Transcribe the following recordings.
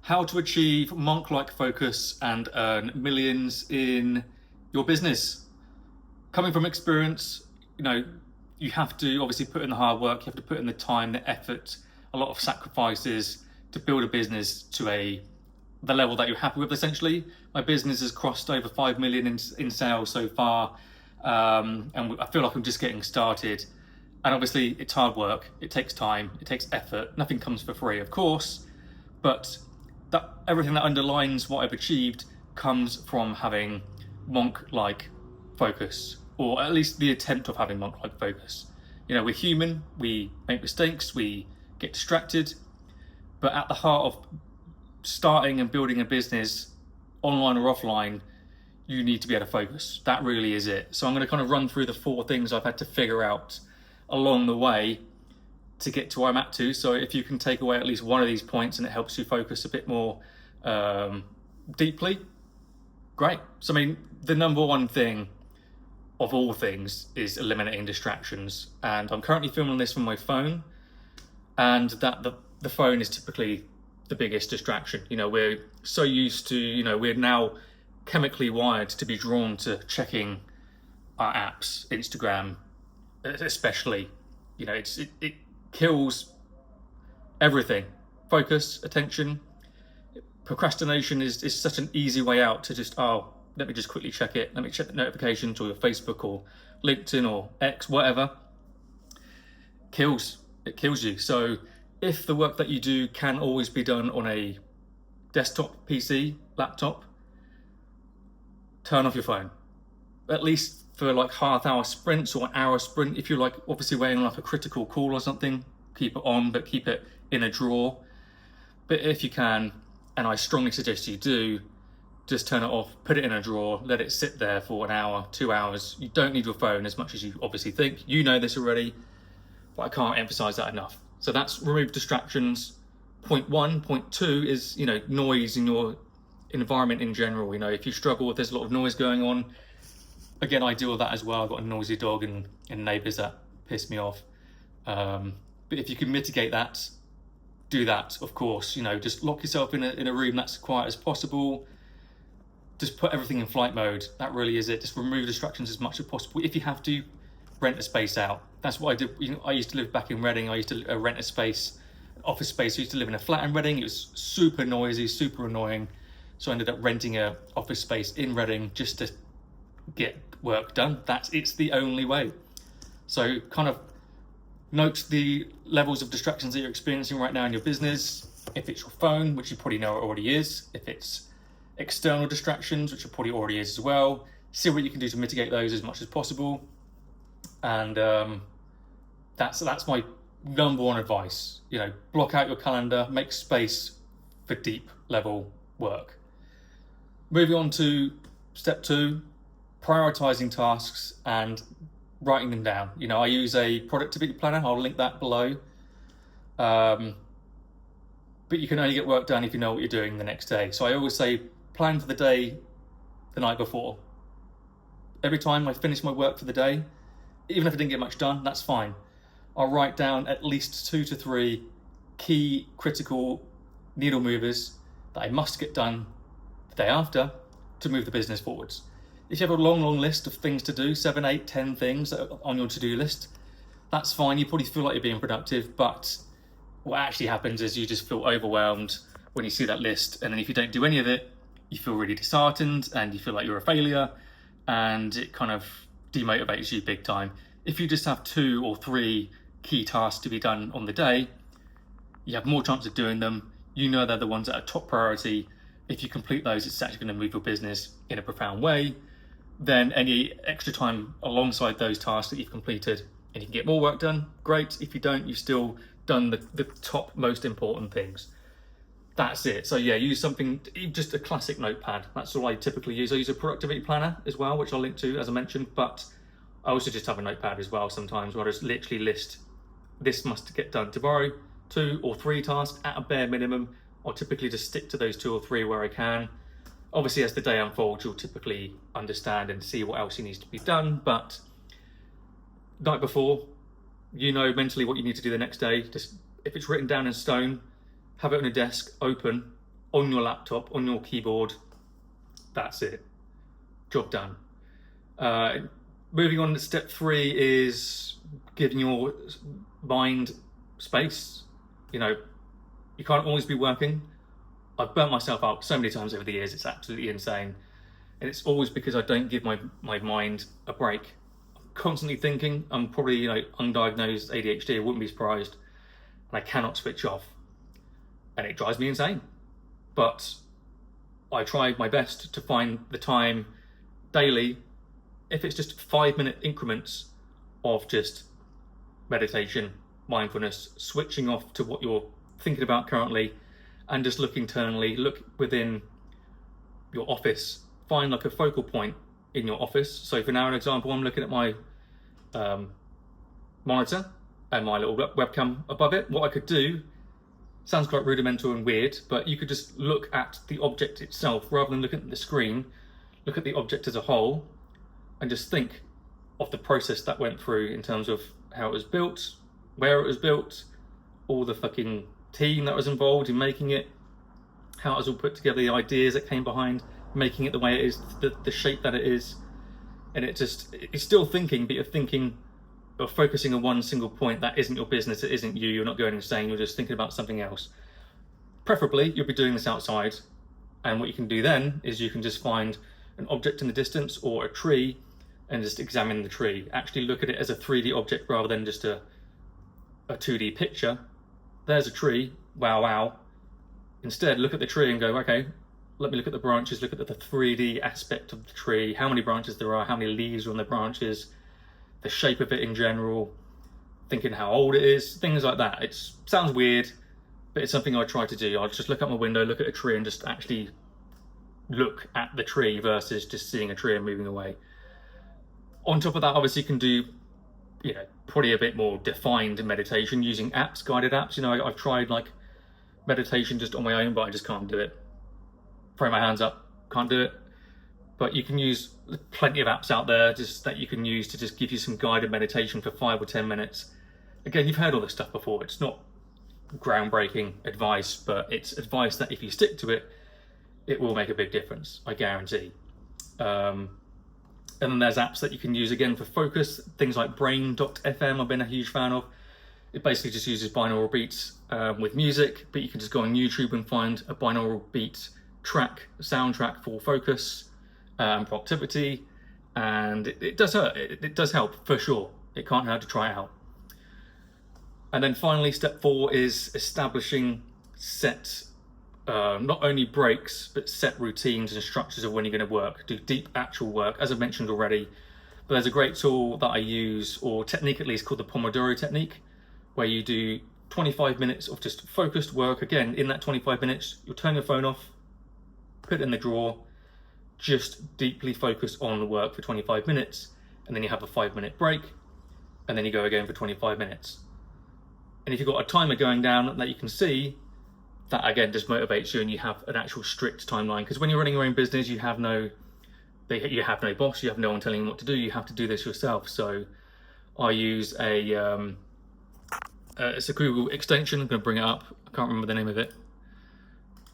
how to achieve monk-like focus and earn millions in your business. Coming from experience, you have to obviously put in the hard work, you have to put in the time, the effort, a lot of sacrifices to build a business to the level that you're happy with. Essentially, my business has crossed over 5 million in sales so far, and I feel like I'm just getting started. And obviously it's hard work, it takes time, it takes effort, nothing comes for free, of course, but everything that underlines what I've achieved comes from having monk-like focus, or at least the attempt of having monk-like focus. We're human, we make mistakes, we get distracted, but at the heart of starting and building a business, online or offline, you need to be able to focus. That really is it. So I'm going to kind of run through the 4 things I've had to figure out along the way to get to where I'm at to. So if you can take away at least one of these points and it helps you focus a bit more deeply, great. So the number one thing of all things is eliminating distractions. And I'm currently filming this from my phone, and that the phone is typically the biggest distraction. We're so used to, we're now chemically wired to be drawn to checking our apps, Instagram especially. It kills everything. Focus, attention. Procrastination is such an easy way out to just, let me just quickly check it. Let me check the notifications, or your Facebook or LinkedIn or X, whatever. It kills you. So if the work that you do can always be done on a desktop, PC, laptop, turn off your phone. At least for like half-hour sprints or an hour sprint. If you're obviously waiting on a critical call or something, keep it on, but keep it in a drawer. But if you can, and I strongly suggest you do, just turn it off, put it in a drawer, let it sit there for an hour, 2 hours. You don't need your phone as much as you obviously think. You know this already, but I can't emphasize that enough. So that's remove distractions. Point 1. Point 2 is, noise in your environment in general. If you struggle, if there's a lot of noise going on, again, I deal with that as well. I've got a noisy dog and neighbours that piss me off. But if you can mitigate that, do that, of course. Just lock yourself in a room that's quiet as possible. Just put everything in flight mode. That really is it. Just remove distractions as much as possible. If you have to, rent a space out. That's what I did. I used to live back in Reading. I used to rent a space, office space. I used to live in a flat in Reading. It was super noisy, super annoying. So I ended up renting a office space in Reading just to get work done. It's the only way. So kind of note the levels of distractions that you're experiencing right now in your business. If it's your phone, which you probably know it already is. If it's external distractions, which it probably already is as well. See what you can do to mitigate those as much as possible. And that's my number one advice. Block out your calendar, make space for deep level work. Moving on to step 2, prioritizing tasks and writing them down. I use a productivity planner. I'll link that below. But you can only get work done if you know what you're doing the next day. So I always say, plan for the day the night before. Every time I finish my work for the day, even if I didn't get much done, that's fine. I'll write down at least 2 to 3 key critical needle movers that I must get done the day after to move the business forwards. If you have a long list of things to do, 7, 8, 10 things on your to-do list, that's fine. You probably feel like you're being productive, but what actually happens is you just feel overwhelmed when you see that list. And then if you don't do any of it, you feel really disheartened and you feel like you're a failure, and it kind of demotivates you big time. If you just have 2 or 3 key tasks to be done on the day, you have more chance of doing them. They're the ones that are top priority. If you complete those, it's actually going to move your business in a profound way. Then any extra time alongside those tasks that you've completed, and you can get more work done, great. If you don't, you've still done the top most important things. That's it. So yeah, use something, just a classic notepad. That's all I typically use. I use a productivity planner as well, which I'll link to, as I mentioned, but I also just have a notepad as well sometimes, where I just literally list, this must get done tomorrow, 2 or 3 tasks at a bare minimum. I'll typically just stick to those 2 or 3 where I can. Obviously, as the day unfolds, you'll typically understand and see what else needs to be done, but night before, mentally what you need to do the next day. Just if it's written down in stone, have it on a desk, open, on your laptop, on your keyboard. That's it. Job done. Moving on to step 3 is giving your mind space. You know, you can't always be working. I've burnt myself out so many times over the years, it's absolutely insane. And it's always because I don't give my mind a break. I'm constantly thinking. I'm probably, undiagnosed ADHD, I wouldn't be surprised. And I cannot switch off. And it drives me insane. But I try my best to find the time daily, if it's just 5-minute increments of just meditation, mindfulness, switching off to what you're thinking about currently, and just look internally, look within your office, find like a focal point in your office. So for now, an example, I'm looking at my monitor and my little webcam above it. What I could do, sounds quite rudimental and weird, but you could just look at the object itself rather than looking at the screen. Look at the object as a whole and just think of the process that went through in terms of how it was built, where it was built, all the fucking team that was involved in making it, how it was all put together, the ideas that came behind making it the way it is, the shape that it is. And it's still thinking, but you're thinking or focusing on one single point that isn't your business, it isn't you, you're not going insane, you're just thinking about something else. Preferably, you'll be doing this outside, and what you can do then is you can just find an object in the distance or a tree and just examine the tree. Actually look at it as a 3D object rather than just a 2D picture. There's a tree, wow. Instead, look at the tree and go, okay, let me look at the branches, look at the 3D aspect of the tree, how many branches there are, how many leaves are on the branches, the shape of it in general, thinking how old it is, things like that. It sounds weird, but it's something I try to do. I'll just look out my window, look at a tree and just actually look at the tree versus just seeing a tree and moving away. On top of that, obviously you can do, probably a bit more defined meditation using apps, guided apps. I've tried like meditation just on my own, but I just can't do it. Throw my hands up, can't do it. But you can use plenty of apps out there just that you can use to just give you some guided meditation for 5 or 10 minutes. Again, you've heard all this stuff before. It's not groundbreaking advice, but it's advice that if you stick to it, it will make a big difference, I guarantee. And then there's apps that you can use again for focus, things like Brain.fm I've been a huge fan of. It basically just uses binaural beats with music, but you can just go on YouTube and find a binaural beat soundtrack for focus and productivity, and it does hurt. It does help for sure. It can't hurt to try it out. And then finally, step 4 is establishing set not only breaks, but set routines and structures of when you're going to work, do deep actual work, as I've mentioned already. But there's a great tool that I use, or technique at least, called the Pomodoro technique, where you do 25 minutes of just focused work. Again, in that 25 minutes, you'll turn your phone off, put it in the drawer, just deeply focus on the work for 25 minutes, and then you have a 5-minute break, and then you go again for 25 minutes. And if you've got a timer going down that you can see, that again just motivates you, and you have an actual strict timeline. Because when you're running your own business, you have no boss, you have no one telling you what to do. You have to do this yourself. So I use it's a Google extension. I'm going to bring it up. I can't remember the name of it.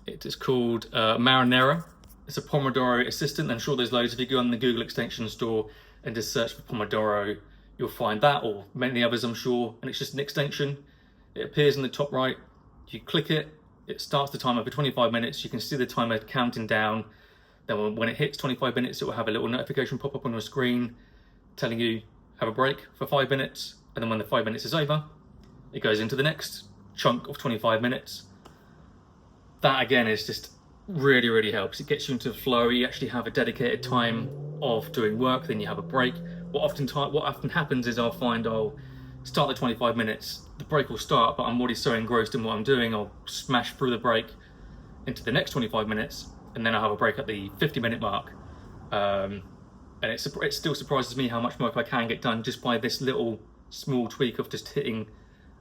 It is called Marinera. It's a Pomodoro assistant. I'm sure there's loads. If you go on the Google extension store and just search for Pomodoro, you'll find that, or many others, I'm sure. And it's just an extension. It appears in the top right. You click it, it starts the timer for 25 minutes. You can see the timer counting down. Then when it hits 25 minutes, it will have a little notification pop up on your screen telling you have a break for 5 minutes. And then when the 5 minutes is over, it goes into the next chunk of 25 minutes. That again is just really, really helps. It gets you into the flow. You actually have a dedicated time of doing work, then you have a break. What often happens is I'll start the 25 minutes, the break will start, but I'm already so engrossed in what I'm doing, I'll smash through the break into the next 25 minutes, and then I'll have a break at the 50-minute mark. And it still surprises me how much work I can get done just by this little small tweak of just hitting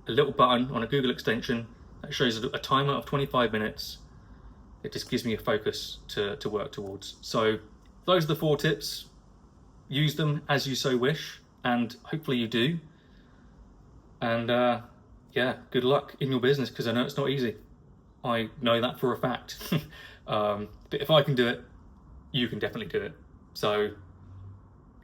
a little button on a Google extension that shows a timer of 25 minutes. It just gives me a focus to work towards. So those are the 4 tips. Use them as you so wish, and hopefully you do. And yeah, good luck in your business, because I know it's not easy. I know that for a fact. But if I can do it, you can definitely do it. So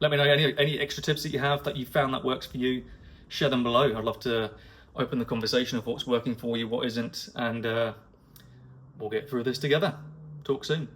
let me know any extra tips that you have that you found that works for you. Share them below. I'd love to open the conversation of what's working for you, what isn't, and we'll get through this together. Talk soon.